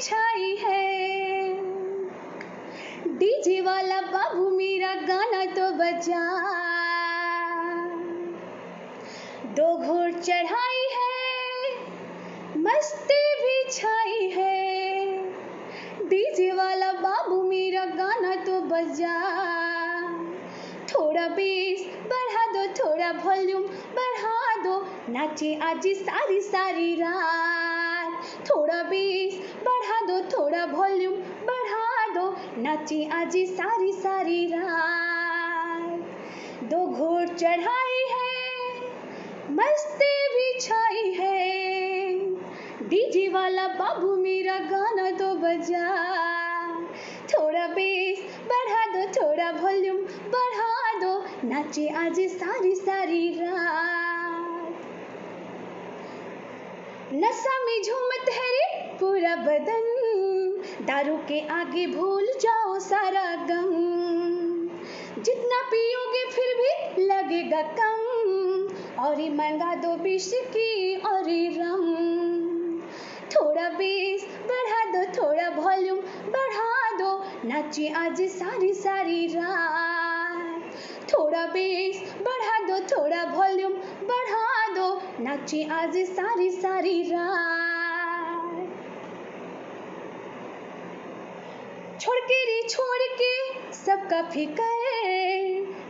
बिछाई है। डीजे वाला बाबू मेरा गाना तो बजा, दो घोड़ चढ़ाई है, मस्ती भी छाई है। डीजे वाला बाबू मेरा गाना तो बजा, थोड़ा बेस बढ़ा दो, थोड़ा वॉल्यूम बढ़ा दो, नाचे आज सारी सारी रात। थोड़ा बेस बढ़ा दो, थोड़ा वॉल्यूम बढ़ा दो, नाचे आज सारी सारी रात। दो घोड़ चढ़ाई है, मस्ती भी छाई है। डीजे वाला बाबू मेरा गाना तो बजा, थोड़ा बेस बढ़ा दो, थोड़ा वॉल्यूम बढ़ा दो, नाचे आज सारी सारी रात। नशा में झूमत है रे पूरा बदन, दारू के आगे भूल जाओ सारा गम। जितना पियोगे फिर भी लगेगा कम, और ही मंगा दो विस्की और रम। थोड़ा बेस बढ़ा दो, थोड़ा वॉल्यूम बढ़ा दो, नाचे आज सारी सारी रात। थोड़ा बेस बढ़ा दो, थोड़ा वॉल्यूम बढ़ा दो, नाचे आज सारी सारी रात। छोड़ के रे छोड़ के सबका फिकर,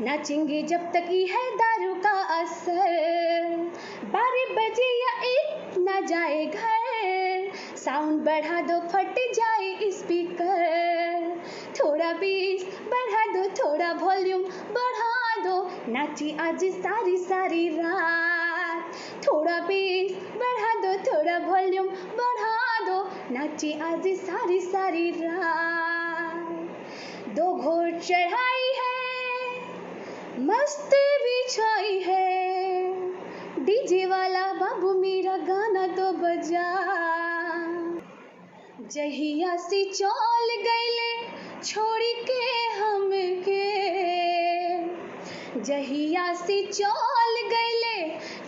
नाचेंगे जब तक ये है दारू का असर। 12 बजे या 1 ना जाए घर, साउंड बढ़ा दो फट जाए स्पीकर। थोड़ा बेस बढ़ा दो, थोड़ा वॉल्यूम बढ़ा दो, नाची आज सारी सारी रात। थोड़ा बेस बढ़ा दो, थोड़ा वॉल्यूम बढ़ा दो, नाची आज सारी सारी रात। दो घोड़ चढ़ाई है, मस्ती भी छाई है। डीजे वाला बाबू मेरा गाना तो बजा, जहिया से चल गईले छोड़ी के हमके। जहिया से चल गईले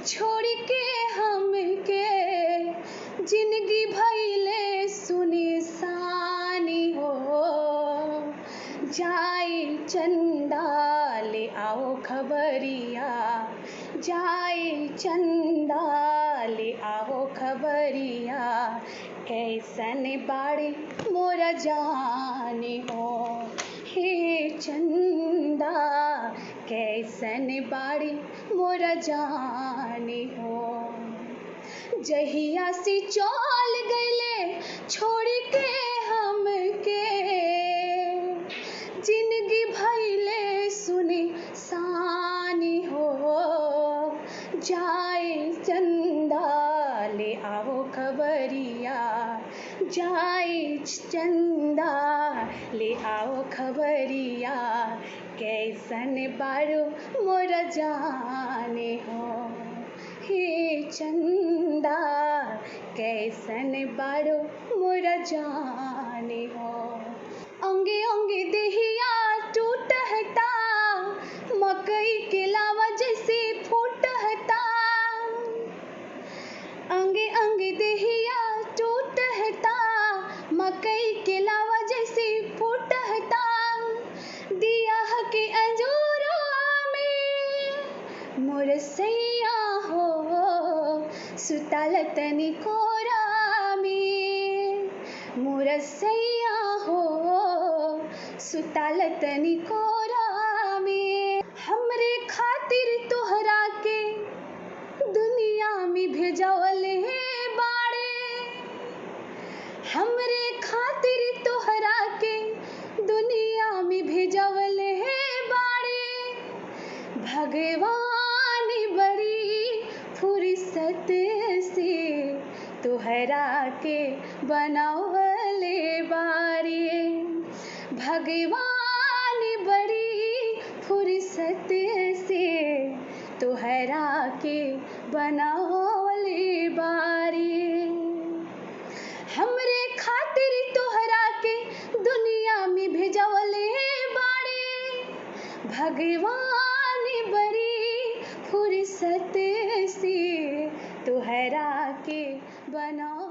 छोड़ी के हमके, जिंदगी भइले सुनसानी हो। जाए चंदा ले आओ खबरिया, जाए चंदा ले आओ खबरिया, कैसन बाड़े मोरा जाने हो। हे चंदा कैसन बाड़े मोरा जाने हो। जहिया से चल गईले छोड़ के हमके, जिंदगी भइले सुनसानी हो। जाए चंदा ले आओ खबरिया, जाए चंदा ले आओ खबरिया, कैसन बारो मोरा जाने हो। हे चंदा कैसन बारो मोरा जाने हो। अंगे अंगे देहिया टूटता, मकई के लावा जैसे फूटता। अंगे अंगे देहिया टूटता, मकई के लावा जैसे फूटता। दिया के अंजोरा में मोर सैया हो, सुताल तनी कोरा में। मोर सैया हो, सुताल तनी कोरा में। हमरे खातिर तोहरा के दुनिया में भेजवले बाड़े। हमरे खातिर तोहरा के दुनिया में भेजवले बाड़े। भगवान बड़ी फुर्सत से तोहरा के बनावले बाड़े। भगवान बड़ी फुर्सत से तोहरा के बनावले बाड़े। हमरे खातिर तोहरा के दुनिया में भेजवले बाड़े। भगवान बड़ी फुर्सत से तोहरा के बना